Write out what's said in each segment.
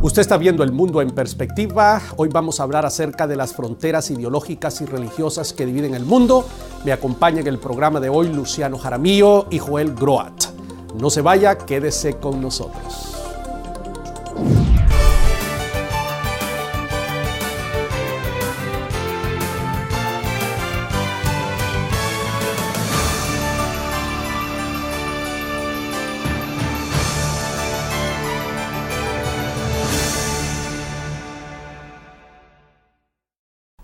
Usted está viendo El Mundo en Perspectiva. Hoy vamos a hablar acerca de las fronteras ideológicas y religiosas que dividen el mundo. Me acompañan en el programa de hoy Luciano Jaramillo y Joel Groat. No se vaya, quédese con nosotros.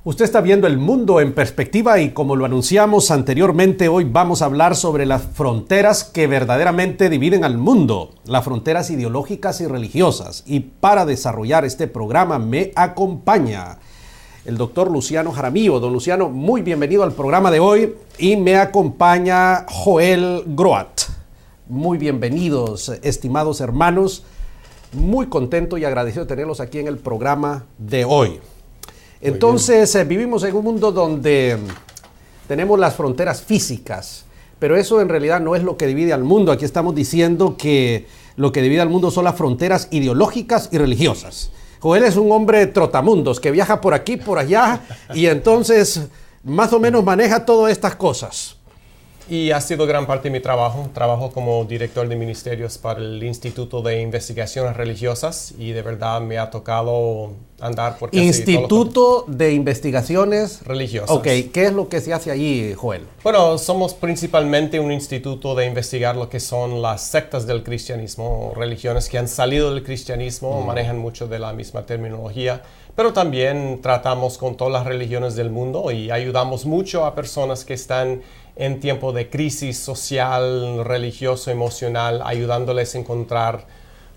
Usted está viendo El Mundo en Perspectiva y como lo anunciamos anteriormente, hoy vamos a hablar sobre las fronteras que verdaderamente dividen al mundo, las fronteras ideológicas y religiosas. Y para desarrollar este programa me acompaña el doctor Luciano Jaramillo. Don Luciano, muy bienvenido al programa de hoy. Y me acompaña Joel Groat. Muy bienvenidos, estimados hermanos. Muy contento y agradecido de tenerlos aquí en el programa de hoy. Entonces, vivimos en un mundo donde tenemos las fronteras físicas, pero eso en realidad no es lo que divide al mundo. Aquí estamos diciendo que lo que divide al mundo son las fronteras ideológicas y religiosas. Joel es un hombre trotamundos que viaja por aquí, por allá, y entonces más o menos maneja todas estas cosas. Y ha sido gran parte de mi trabajo. Trabajo como director de ministerios para el Instituto de Investigaciones Religiosas y de verdad me ha tocado andar por casi Instituto de Investigaciones Religiosas. Ok, ¿qué es lo que se hace allí, Joel? Bueno, somos principalmente un instituto de investigar lo que son las sectas del cristianismo, religiones que han salido del cristianismo, manejan mucho de la misma terminología, pero también tratamos con todas las religiones del mundo y ayudamos mucho a personas que están en tiempo de crisis social, religioso, emocional, ayudándoles a encontrar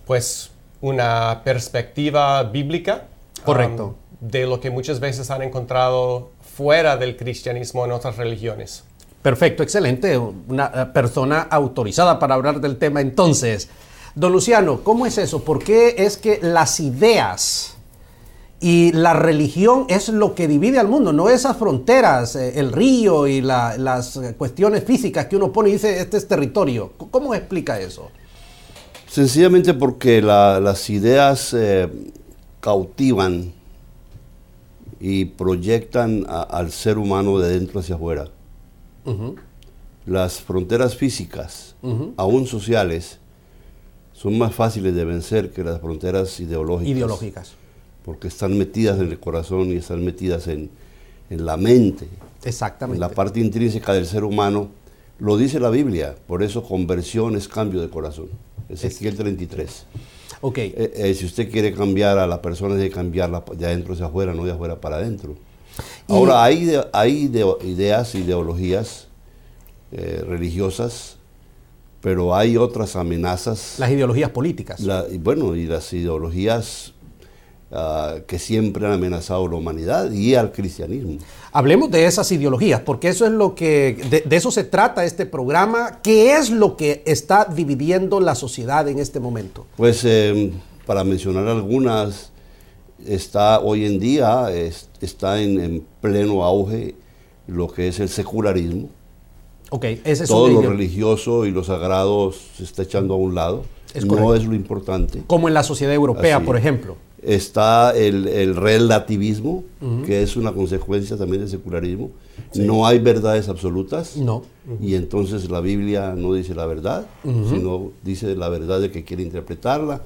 pues una perspectiva bíblica. Correcto. De lo que muchas veces han encontrado fuera del cristianismo en otras religiones. Perfecto, excelente. Una persona autorizada para hablar del tema. Entonces, don Luciano, ¿cómo es eso? ¿Por qué es que las ideas y la religión es lo que divide al mundo? No esas fronteras, el río y las cuestiones físicas que uno pone y dice, este es territorio. ¿Cómo explica eso? Sencillamente porque las ideas cautivan y proyectan al ser humano de dentro hacia afuera. Las fronteras físicas, aún sociales, son más fáciles de vencer que las fronteras ideológicas. Porque están metidas en el corazón y están metidas en la mente. Exactamente. En la parte intrínseca del ser humano. Lo dice la Biblia, por eso conversión es cambio de corazón. Ezequiel 33. Ok. Si usted quiere cambiar a la persona, debe cambiarla de adentro hacia afuera, no de afuera para adentro. Ahora, hay ideas, ideologías religiosas, pero hay otras amenazas. Las ideologías políticas. Y las ideologías que siempre han amenazado a la humanidad y al cristianismo. Hablemos de esas ideologías, porque eso es lo que, de eso se trata este programa. ¿Qué es lo que está dividiendo la sociedad en este momento? Pues para mencionar algunas, hoy en día está en pleno auge lo que es el secularismo. Okay, ese es todo lo religioso y lo sagrado se está echando a un lado. No es lo importante. Como en la sociedad europea, por ejemplo. Está el relativismo, que es una consecuencia también del secularismo. Sí. No hay verdades absolutas. No. Y entonces la Biblia no dice la verdad, sino dice la verdad de que quiere interpretarla,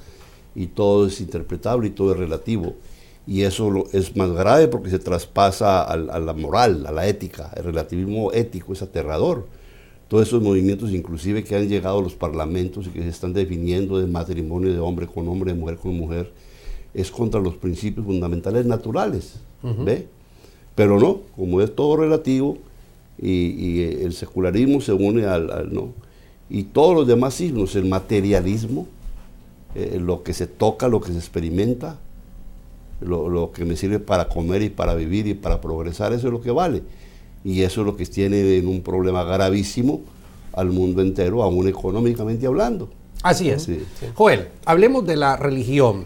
y todo es interpretable y todo es relativo. Y eso es más grave porque se traspasa a la moral, a la ética. El relativismo ético es aterrador. Todos esos movimientos inclusive que han llegado a los parlamentos y que se están definiendo de matrimonio de hombre con hombre, de mujer con mujer, es contra los principios fundamentales naturales, ¿ve? Pero no, como es todo relativo y el secularismo se une no. Y todos los demás signos, el materialismo, lo que se toca, lo que se experimenta, lo que me sirve para comer y para vivir y para progresar, eso es lo que vale. Y eso es lo que tiene en un problema gravísimo al mundo entero, aún económicamente hablando. Así es. Sí. Joel, hablemos de la religión.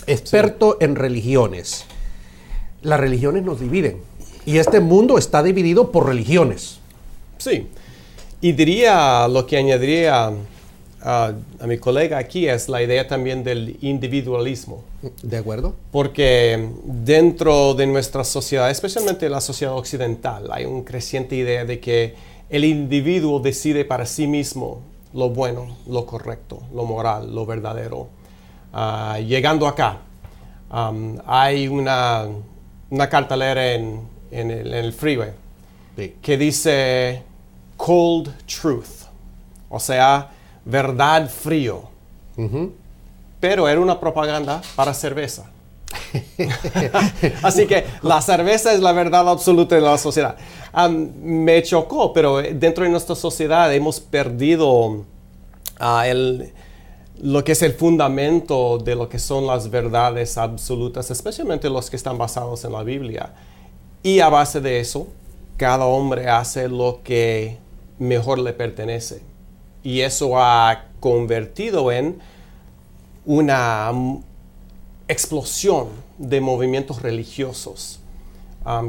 Experto en religiones. Las religiones nos dividen. Y este mundo está dividido por religiones. Sí. Y lo que añadiría a mi colega aquí es la idea también del individualismo. ¿De acuerdo? Porque dentro de nuestra sociedad, especialmente la sociedad occidental, hay una creciente idea de que el individuo decide para sí mismo lo bueno, lo correcto, lo moral, lo verdadero. Llegando acá, hay una cartelera en el freeway que dice cold truth, o sea, verdad frío. Pero era una propaganda para cerveza. Así que la cerveza es la verdad absoluta de la sociedad. Me chocó, pero dentro de nuestra sociedad hemos perdido lo que es el fundamento de lo que son las verdades absolutas, especialmente los que están basados en la Biblia. Y a base de eso, cada hombre hace lo que mejor le pertenece. Y eso ha convertido en una explosión de movimientos religiosos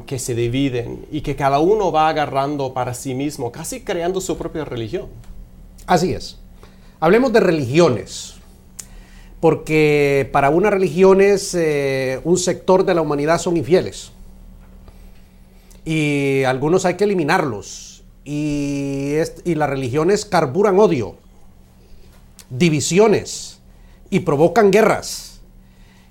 que se dividen y que cada uno va agarrando para sí mismo, casi creando su propia religión. Así es. Hablemos de religiones, porque para unas religiones un sector de la humanidad son infieles y algunos hay que eliminarlos y las religiones carburan odio, divisiones y provocan guerras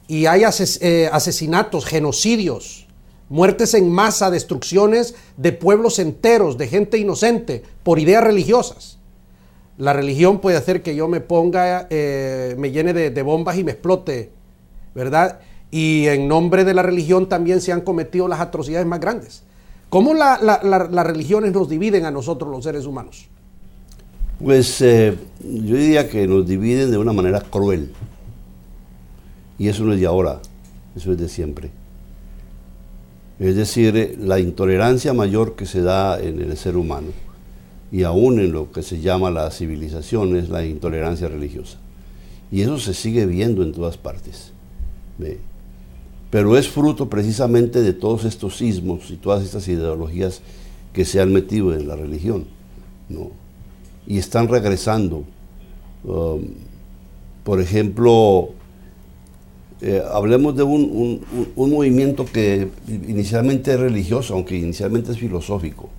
y hay asesinatos, genocidios, muertes en masa, destrucciones de pueblos enteros, de gente inocente por ideas religiosas. La religión puede hacer que yo me ponga, me llene de bombas y me explote, ¿verdad? Y en nombre de la religión también se han cometido las atrocidades más grandes. ¿Cómo las religiones nos dividen a nosotros los seres humanos? Pues yo diría que nos dividen de una manera cruel. Y eso no es de ahora, eso es de siempre. Es decir, la intolerancia mayor que se da en el ser humano, y aún en lo que se llama la civilización, es la intolerancia religiosa. Y eso se sigue viendo en todas partes. ¿Ve? Pero es fruto precisamente de todos estos sismos y todas estas ideologías que se han metido en la religión, ¿no? Y están regresando. Por ejemplo, hablemos de un movimiento que inicialmente es religioso, aunque inicialmente es filosófico.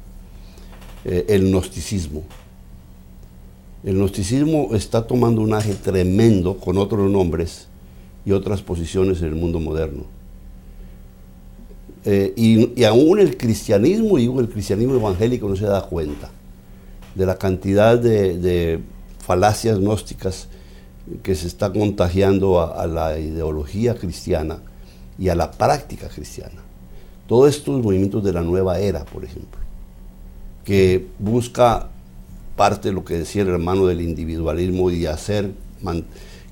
El gnosticismo. El gnosticismo está tomando un auge tremendo con otros nombres y otras posiciones en el mundo moderno. Y aún el cristianismo, y el cristianismo evangélico, no se da cuenta de la cantidad de falacias gnósticas que se está contagiando a la ideología cristiana y a la práctica cristiana. Todos estos movimientos de la nueva era, por ejemplo, que busca parte de lo que decía el hermano del individualismo y hacer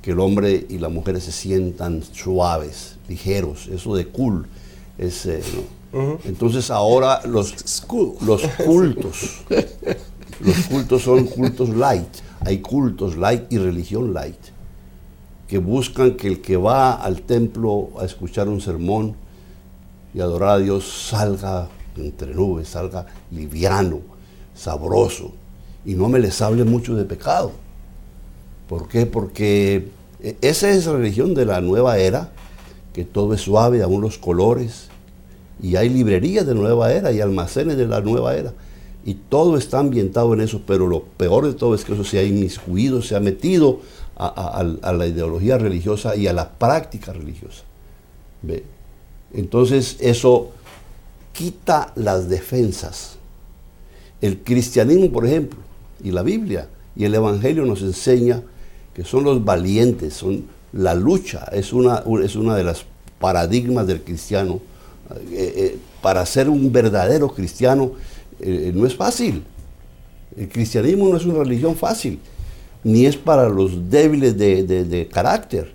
que el hombre y la mujer se sientan suaves, ligeros, eso de cool. ¿No? Entonces ahora los cultos son cultos light. Hay cultos light y religión light, que buscan que el que va al templo a escuchar un sermón y adorar a Dios salga entre nubes, salga liviano, sabroso, y no me les hable mucho de pecado. ¿Por qué? Porque esa es la religión de la nueva era, que todo es suave, aún los colores, y hay librerías de nueva era y almacenes de la nueva era, y todo está ambientado en eso, pero lo peor de todo es que eso se ha inmiscuido, se ha metido a la ideología religiosa y a la práctica religiosa. ¿Ve? Entonces eso quita las defensas. El cristianismo, por ejemplo, y la Biblia y el Evangelio nos enseña que son los valientes, son la lucha, es una de las paradigmas del cristiano. Para ser un verdadero cristiano no es fácil. El cristianismo no es una religión fácil, ni es para los débiles de carácter.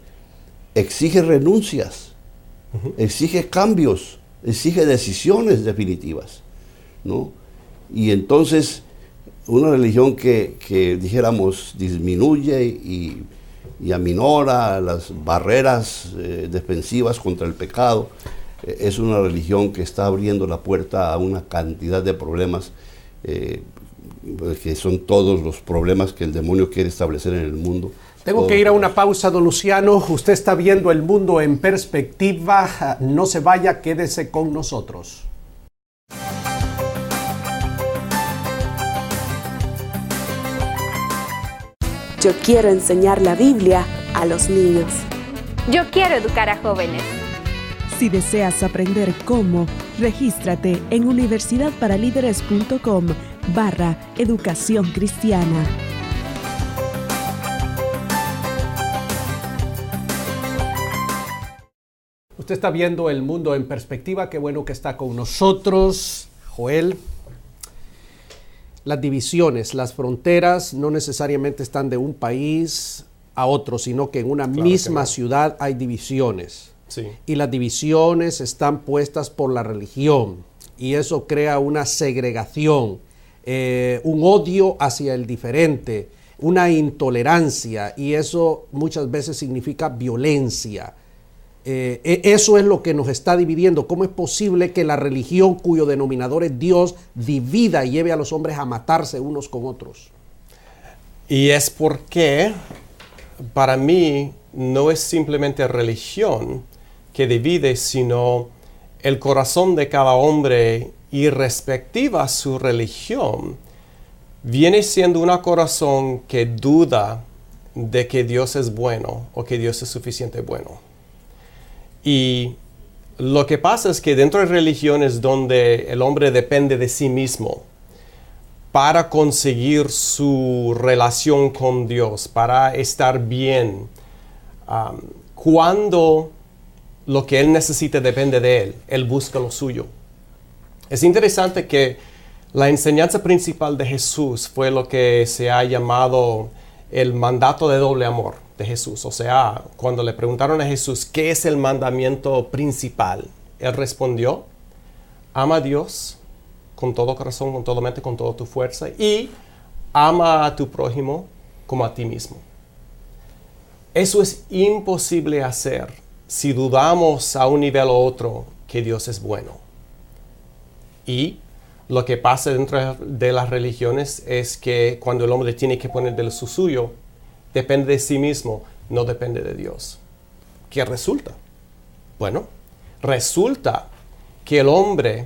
Exige renuncias, exige cambios, exige decisiones definitivas, ¿no? Y entonces una religión que dijéramos disminuye y aminora las barreras defensivas contra el pecado, es una religión que está abriendo la puerta a una cantidad de problemas que son todos los problemas que el demonio quiere establecer en el mundo. Tengo que ir a una pausa, don Luciano. Usted está viendo El Mundo en Perspectiva. No se vaya, quédese con nosotros. Yo quiero enseñar la Biblia a los niños. Yo quiero educar a jóvenes. Si deseas aprender cómo, regístrate en universidadparalíderes.com/educación cristiana. Usted está viendo El Mundo en Perspectiva. Qué bueno que está con nosotros, Joel. Las divisiones, las fronteras no necesariamente están de un país a otro, sino que en una misma ciudad hay divisiones. Sí. Y las divisiones están puestas por la religión. Y eso crea una segregación, un odio hacia el diferente, una intolerancia. Y eso muchas veces significa violencia. Eso es lo que nos está dividiendo. ¿Cómo es posible que la religión cuyo denominador es Dios divida y lleve a los hombres a matarse unos con otros? Y es porque para mí no es simplemente religión que divide, sino el corazón de cada hombre, irrespectiva de su religión, viene siendo un corazón que duda de que Dios es bueno o que Dios es suficiente bueno. Y lo que pasa es que dentro de religiones donde el hombre depende de sí mismo para conseguir su relación con Dios, para estar bien, cuando lo que él necesita depende de él busca lo suyo. Es interesante que la enseñanza principal de Jesús fue lo que se ha llamado el mandato de doble amor de Jesús. O sea, cuando le preguntaron a Jesús qué es el mandamiento principal, él respondió: ama a Dios con todo corazón, con toda mente, con toda tu fuerza, y ama a tu prójimo como a ti mismo. Eso es imposible hacer si dudamos a un nivel u otro que Dios es bueno. Y lo que pasa dentro de las religiones es que cuando el hombre tiene que poner de lo suyo, depende de sí mismo, no depende de Dios. ¿Qué resulta? Bueno, resulta que el hombre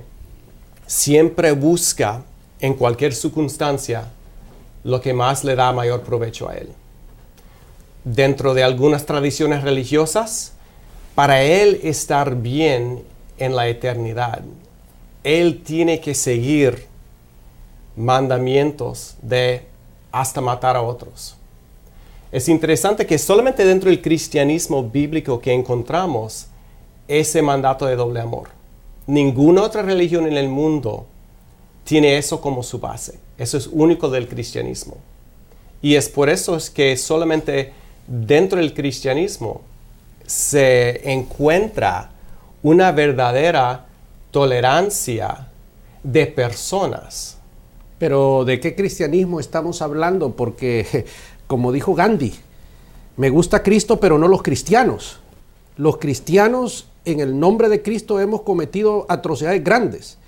siempre busca en cualquier circunstancia lo que más le da mayor provecho a él. Dentro de algunas tradiciones religiosas, para él estar bien en la eternidad, él tiene que seguir mandamientos de hasta matar a otros. Es interesante que solamente dentro del cristianismo bíblico que encontramos ese mandato de doble amor. Ninguna otra religión en el mundo tiene eso como su base. Eso es único del cristianismo. Y es por eso es que solamente dentro del cristianismo se encuentra una verdadera tolerancia de personas. Pero ¿de qué cristianismo estamos hablando? Porque, como dijo Gandhi, me gusta Cristo, pero no los cristianos. Los cristianos, en el nombre de Cristo, hemos cometido atrocidades grandes.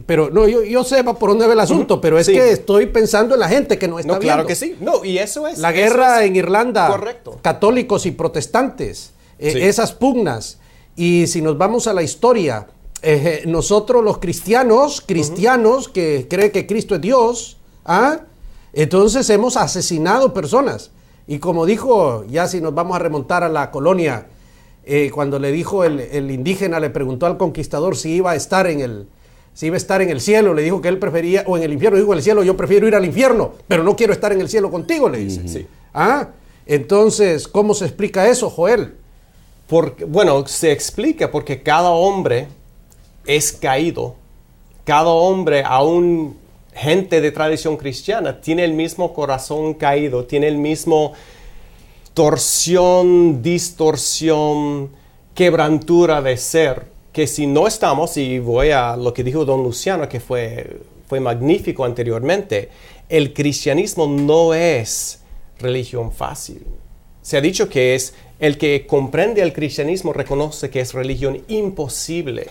Pero no, yo sé por dónde va el asunto, pero es que estoy pensando en la gente que no está viendo. Claro que sí. No, y eso es. La guerra en Irlanda, correcto. Católicos y protestantes, esas pugnas. Y si nos vamos a la historia, nosotros los cristianos que creen que Cristo es Dios, entonces hemos asesinado personas. Y como dijo, ya si nos vamos a remontar a la colonia, cuando le dijo el indígena, le preguntó al conquistador si iba a estar en el cielo, le dijo que él prefería, o en el infierno, dijo: en el cielo yo prefiero ir al infierno, pero no quiero estar en el cielo contigo, le dice. Sí. Entonces, ¿cómo se explica eso, Joel? Bueno, se explica porque cada hombre es caído. Cada hombre, aún gente de tradición cristiana, tiene el mismo corazón caído, tiene el mismo torsión, distorsión, quebrantura de ser, que si no estamos, y voy a lo que dijo don Luciano, que fue magnífico anteriormente, el cristianismo no es religión fácil. Se ha dicho que es el que comprende el cristianismo reconoce que es religión imposible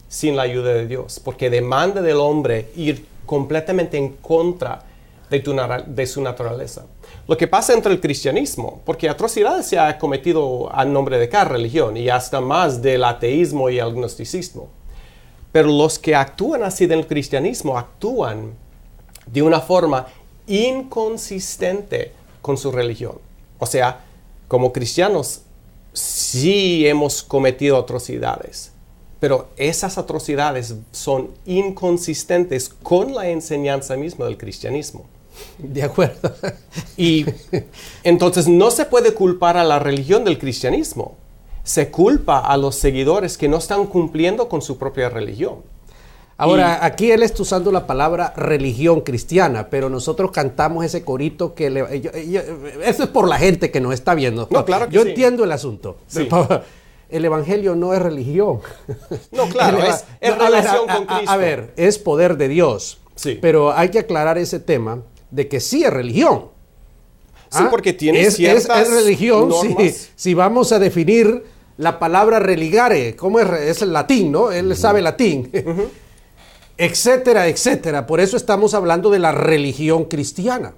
sin la ayuda de Dios, porque demanda del hombre ir completamente en contra de su naturaleza. Lo que pasa entre el cristianismo, porque atrocidades se ha cometido a nombre de cada religión y hasta más del ateísmo y el gnosticismo. Pero los que actúan así del cristianismo actúan de una forma inconsistente con su religión. O sea, como cristianos sí hemos cometido atrocidades, pero esas atrocidades son inconsistentes con la enseñanza misma del cristianismo. De acuerdo. Y entonces no se puede culpar a la religión del cristianismo. Se culpa a los seguidores que no están cumpliendo con su propia religión. Ahora, aquí él está usando la palabra religión cristiana, pero nosotros cantamos ese corito que... eso es por la gente que nos está viendo. No, claro que yo sí. entiendo el asunto. Sí. El evangelio no es religión. No, claro, es relación con Cristo. A ver, es poder de Dios. Sí. Pero hay que aclarar ese tema de que sí es religión. Sí, porque tiene ciertas es religión normas. si vamos a definir la palabra religare, ¿cómo es? Es el latín, ¿no? Él sabe latín. Etcétera, etcétera. Por eso estamos hablando de la religión cristiana.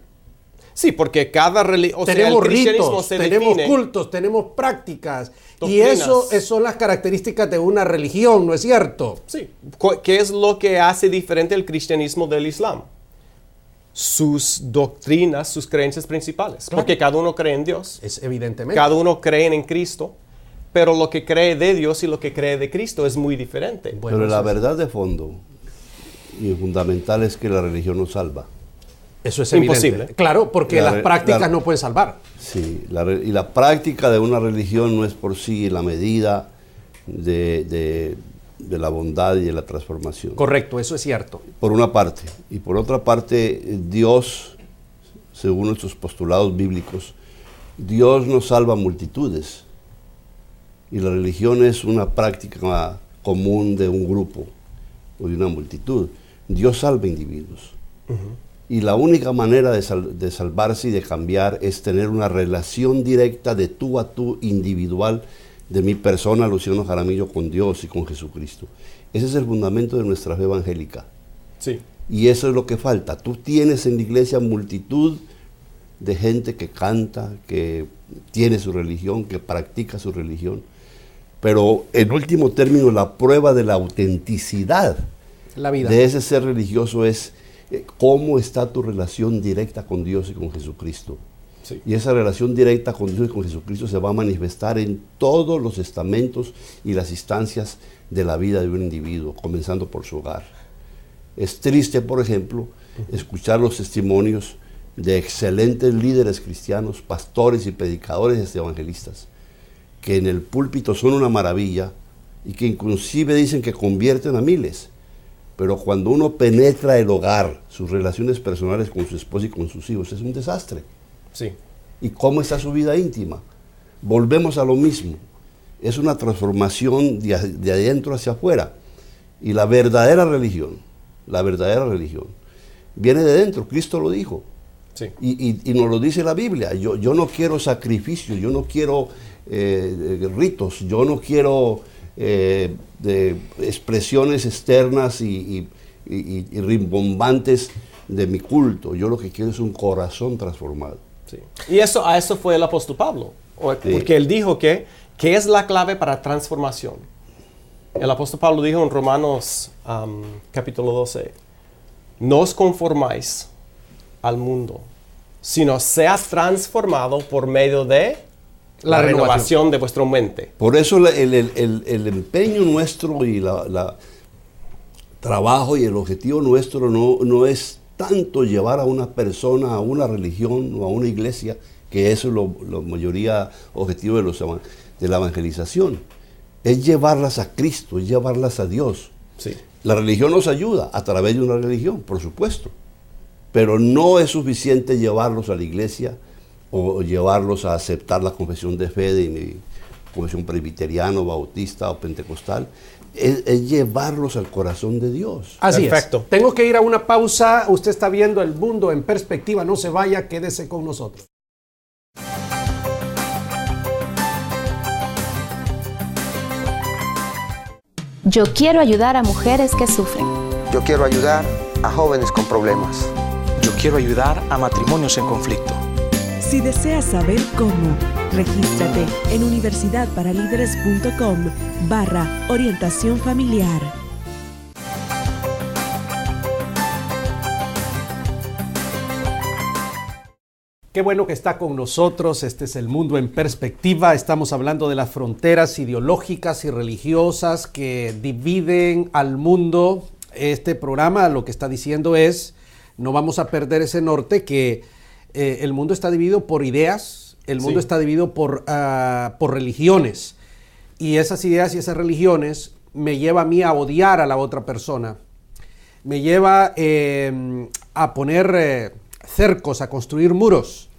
Sí, porque cada religión, tenemos ritos, tenemos cultos, tenemos prácticas. Doctrinas. Y eso son las características de una religión, ¿no es cierto? Sí. ¿Qué es lo que hace diferente el cristianismo del Islam? Sus doctrinas, sus creencias principales. Claro. Porque cada uno cree en Dios. Es evidentemente. Cada uno cree en Cristo. Pero lo que cree de Dios y lo que cree de Cristo es muy diferente. Bueno, pero la eso es- verdad de fondo y fundamental es que la religión nos salva. Eso es evidente. Imposible. Claro, porque La las re- prácticas la- no pueden salvar. Sí, y la práctica de una religión no es por sí la medida de la bondad y de la transformación. Correcto, eso es cierto. Por una parte. Y por otra parte, Dios, según nuestros postulados bíblicos, Dios nos salva multitudes. Y la religión es una práctica común de un grupo o de una multitud. Dios salva individuos. Y la única manera de salvarse y de cambiar es tener una relación directa de tú a tú individual de mi persona, Luciano Jaramillo, con Dios y con Jesucristo. Ese es el fundamento de nuestra fe evangélica. Sí. Y eso es lo que falta. Tú tienes en la iglesia multitud de gente que canta, que tiene su religión, que practica su religión. Pero en último término, la prueba de la autenticidad La vida. de ese ser religioso es cómo está tu relación directa con Dios y con Jesucristo. Sí. Y esa relación directa con Dios y con Jesucristo se va a manifestar en todos los estamentos y las instancias de la vida de un individuo, comenzando por su hogar. Es triste, por ejemplo, escuchar los testimonios de excelentes líderes cristianos, pastores y predicadores evangelistas, que en el púlpito son una maravilla y que inclusive dicen que convierten a miles. Pero cuando uno penetra el hogar, sus relaciones personales con su esposa y con sus hijos, es un desastre. Sí. ¿Y cómo está su vida íntima? Volvemos a lo mismo. Es una transformación de adentro hacia afuera. Y la verdadera religión, viene de dentro. Cristo lo dijo. Sí. Y nos lo dice la Biblia. Yo no quiero sacrificios, yo no quiero ritos, yo no quiero de expresiones externas y rimbombantes de mi culto. Yo lo que quiero es un corazón transformado. Sí. Y a eso fue el apóstol Pablo, porque él dijo que es la clave para transformación. El apóstol Pablo dijo en Romanos capítulo 12, no os conformáis al mundo, sino seas transformado por medio de la renovación de vuestra mente. Por eso el empeño nuestro y la trabajo y el objetivo nuestro no es tanto llevar a una persona a una religión o a una iglesia, que eso es la mayoría objetivo de la evangelización. Es llevarlas a Cristo, es llevarlas a Dios. Sí. La religión nos ayuda a través de una religión, por supuesto, pero no es suficiente llevarlos a la iglesia o llevarlos a aceptar la confesión de fe de mi confesión presbiteriana, bautista o pentecostal. Es llevarlos al corazón de Dios. Así Perfecto. es. Tengo que ir a una pausa. Usted está viendo El Mundo en Perspectiva. No se vaya, quédese con nosotros. Yo quiero ayudar a mujeres que sufren. Yo quiero ayudar a jóvenes con problemas. Yo quiero ayudar a matrimonios en conflicto. Si deseas saber cómo, regístrate en universidadparalíderes.com/orientación familiar. Qué bueno que está con nosotros. Este es El Mundo en Perspectiva. Estamos hablando de las fronteras ideológicas y religiosas que dividen al mundo. Este programa lo que está diciendo es, no vamos a perder ese norte, que el mundo está dividido por ideas, el mundo está dividido por religiones. Y esas ideas y esas religiones me lleva a mí a odiar a la otra persona. Me lleva a poner cercos, a construir muros,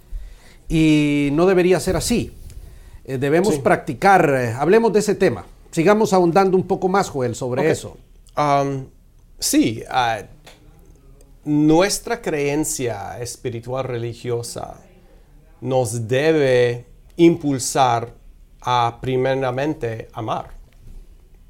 y no debería ser así. Debemos practicar, hablemos de ese tema, sigamos ahondando un poco más, Joel, sobre eso. Nuestra creencia espiritual religiosa nos debe impulsar a primeramente amar.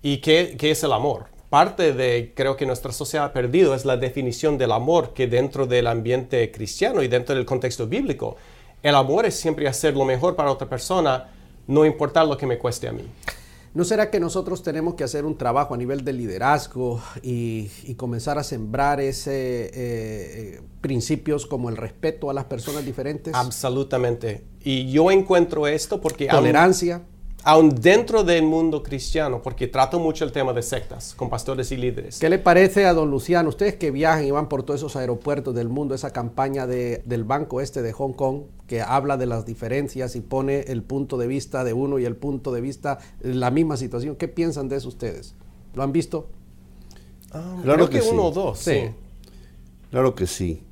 ¿Y qué es el amor? Parte de, creo que nuestra sociedad ha perdido, es la definición del amor, que dentro del ambiente cristiano y dentro del contexto bíblico, el amor es siempre hacer lo mejor para otra persona, no importar lo que me cueste a mí. ¿No será que nosotros tenemos que hacer un trabajo a nivel de liderazgo y comenzar a sembrar principios como el respeto a las personas diferentes? Absolutamente. Y yo encuentro esto porque... Tolerancia. Aún dentro del mundo cristiano, porque trato mucho el tema de sectas con pastores y líderes. ¿Qué le parece a don Luciano, ustedes que viajan y van por todos esos aeropuertos del mundo, esa campaña del banco de Hong Kong, que habla de las diferencias y pone el punto de vista de uno y el punto de vista de la misma situación? ¿Qué piensan de eso ustedes? ¿Lo han visto? Claro que uno sí. o dos. Sí. Claro que sí.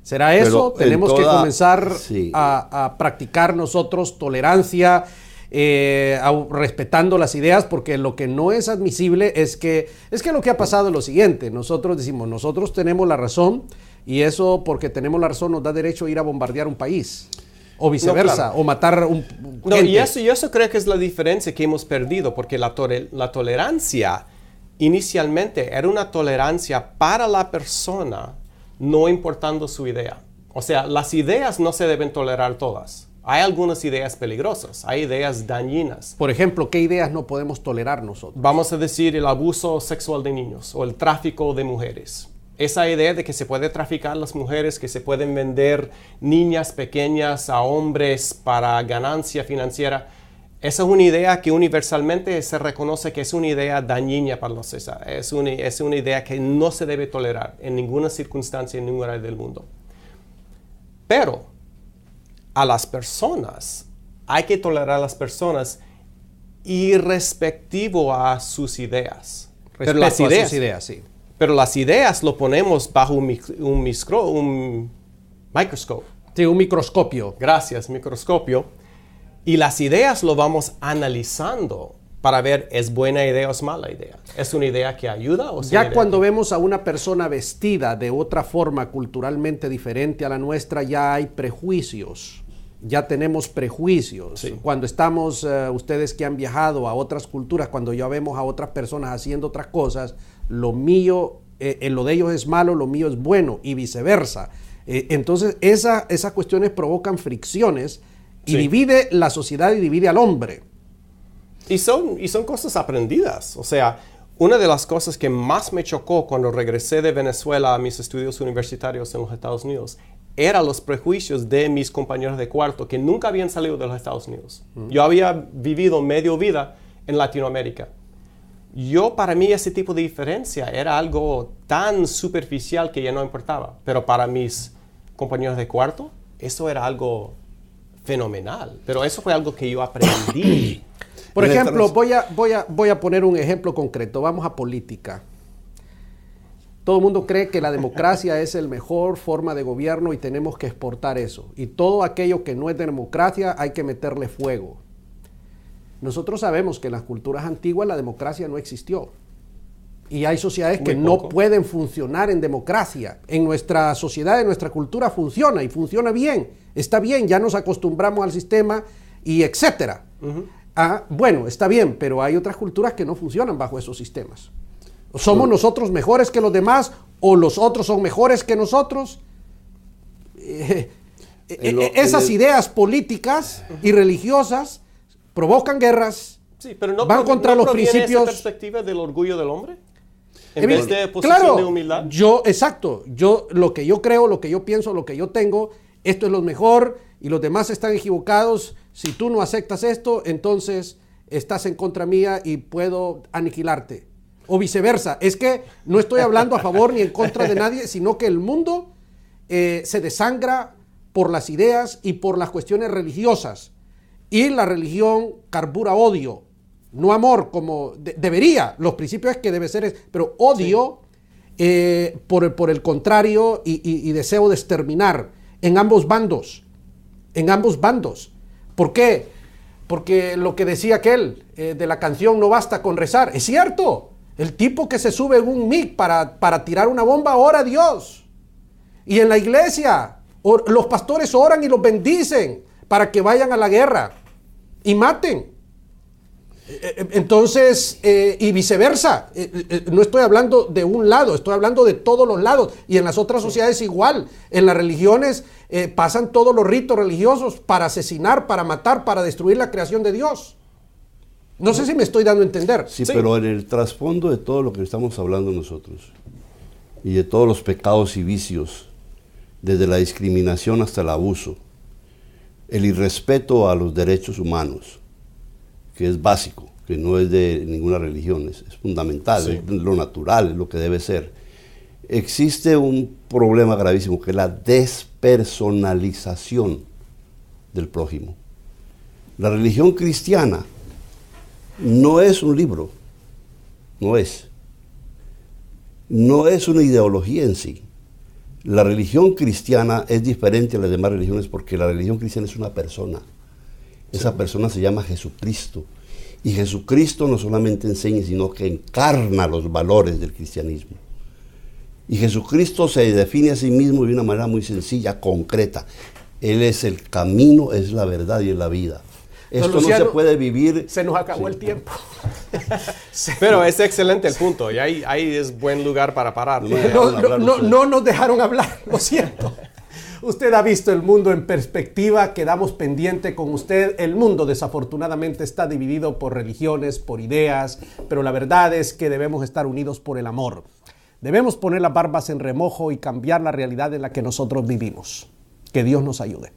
¿Será eso? Pero tenemos que comenzar a practicar nosotros tolerancia, respetando las ideas, porque lo que no es admisible es que lo que ha pasado es lo siguiente. Nosotros decimos, nosotros tenemos la razón, y eso, porque tenemos la razón, nos da derecho a ir a bombardear un país, o viceversa, o matar gente. Y eso creo que es la diferencia que hemos perdido, porque la tolerancia inicialmente era una tolerancia para la persona, no importando su idea. O sea, las ideas no se deben tolerar todas. Hay algunas ideas peligrosas, hay ideas dañinas. Por ejemplo, ¿qué ideas no podemos tolerar nosotros? Vamos a decir el abuso sexual de niños o el tráfico de mujeres. Esa idea de que se puede traficar las mujeres, que se pueden vender niñas pequeñas a hombres para ganancia financiera, esa es una idea que universalmente se reconoce que es una idea dañina para la sociedad. Es una idea que no se debe tolerar en ninguna circunstancia, en ningún área del mundo. Pero a las personas, hay que tolerar a las personas irrespectivo a sus ideas. Pero las ideas, sí. Pero las ideas lo ponemos bajo un microscopio. Sí, un microscopio. Gracias, microscopio. Y las ideas lo vamos analizando para ver, ¿es buena idea o es mala idea? ¿Es una idea que ayuda o es ya cuando vemos a una persona vestida de otra forma culturalmente diferente a la nuestra, ya hay prejuicios. Ya tenemos prejuicios. Sí. Cuando estamos, ustedes que han viajado a otras culturas, cuando ya vemos a otras personas haciendo otras cosas, lo mío, lo de ellos es malo, lo mío es bueno, y viceversa. Entonces, esas cuestiones provocan fricciones y divide la sociedad y divide al hombre. Y son cosas aprendidas. O sea, una de las cosas que más me chocó cuando regresé de Venezuela a mis estudios universitarios en los Estados Unidos eran los prejuicios de mis compañeros de cuarto que nunca habían salido de los Estados Unidos. Yo había vivido medio vida en Latinoamérica. Para mí ese tipo de diferencia era algo tan superficial que ya no importaba. Pero para mis compañeros de cuarto, eso era algo fenomenal. Pero eso fue algo que yo aprendí. Por ejemplo, voy a poner un ejemplo concreto. Vamos a política. Todo el mundo cree que la democracia es la mejor forma de gobierno y tenemos que exportar eso. Y todo aquello que no es democracia hay que meterle fuego. Nosotros sabemos que en las culturas antiguas la democracia no existió. Y hay sociedades que no pueden funcionar en democracia. En nuestra sociedad, en nuestra cultura funciona y funciona bien. Está bien, ya nos acostumbramos al sistema y etcétera. Bueno, está bien, pero hay otras culturas que no funcionan bajo esos sistemas. ¿Somos nosotros mejores que los demás o los otros son mejores que nosotros. Esas ideas políticas y religiosas provocan guerras, Sí, pero no van contra los principios. ¿Esa perspectiva del orgullo del hombre? En vez de posición claro, de humildad. Exacto. Lo que yo creo, lo que yo pienso, lo que yo tengo, esto es lo mejor y los demás están equivocados. Si tú no aceptas esto, entonces estás en contra mía y puedo aniquilarte. O viceversa. Es que no estoy hablando a favor ni en contra de nadie, sino que el mundo se desangra por las ideas y por las cuestiones religiosas. Y la religión carbura odio, no amor, como debería. Los principios es que debe ser, pero odio por el contrario y deseo de exterminar en ambos bandos. En ambos bandos. ¿Por qué? Porque lo que decía aquel de la canción no basta con rezar. Es cierto. El tipo que se sube en un MiG para tirar una bomba ora a Dios. Y en la iglesia los pastores oran y los bendicen para que vayan a la guerra y maten. Entonces, y viceversa. No estoy hablando de un lado, estoy hablando de todos los lados. Y en las otras sociedades igual. En las religiones pasan todos los ritos religiosos para asesinar, para matar, para destruir la creación de Dios. No sé si me estoy dando a entender. Sí, pero en el trasfondo de todo lo que estamos hablando nosotros y de todos los pecados y vicios, desde la discriminación hasta el abuso, el irrespeto a los derechos humanos, que es básico, que no es de ninguna religión, es fundamental, es lo natural, es lo que debe ser. Existe un problema gravísimo que es la despersonalización del prójimo. La religión cristiana no es un libro, no es una ideología en sí. La religión cristiana es diferente a las demás religiones porque la religión cristiana es una persona. Esa persona se llama Jesucristo. Y Jesucristo no solamente enseña, sino que encarna los valores del cristianismo. Y Jesucristo se define a sí mismo de una manera muy sencilla, concreta. Él es el camino, es la verdad y es la vida. Esto Luciano, no se puede vivir. Se nos acabó el tiempo. Pero es excelente el punto y ahí es buen lugar para parar. No nos dejaron hablar, lo siento. Usted ha visto el mundo en perspectiva, quedamos pendiente con usted. El mundo desafortunadamente está dividido por religiones, por ideas, pero la verdad es que debemos estar unidos por el amor. Debemos poner las barbas en remojo y cambiar la realidad en la que nosotros vivimos. Que Dios nos ayude.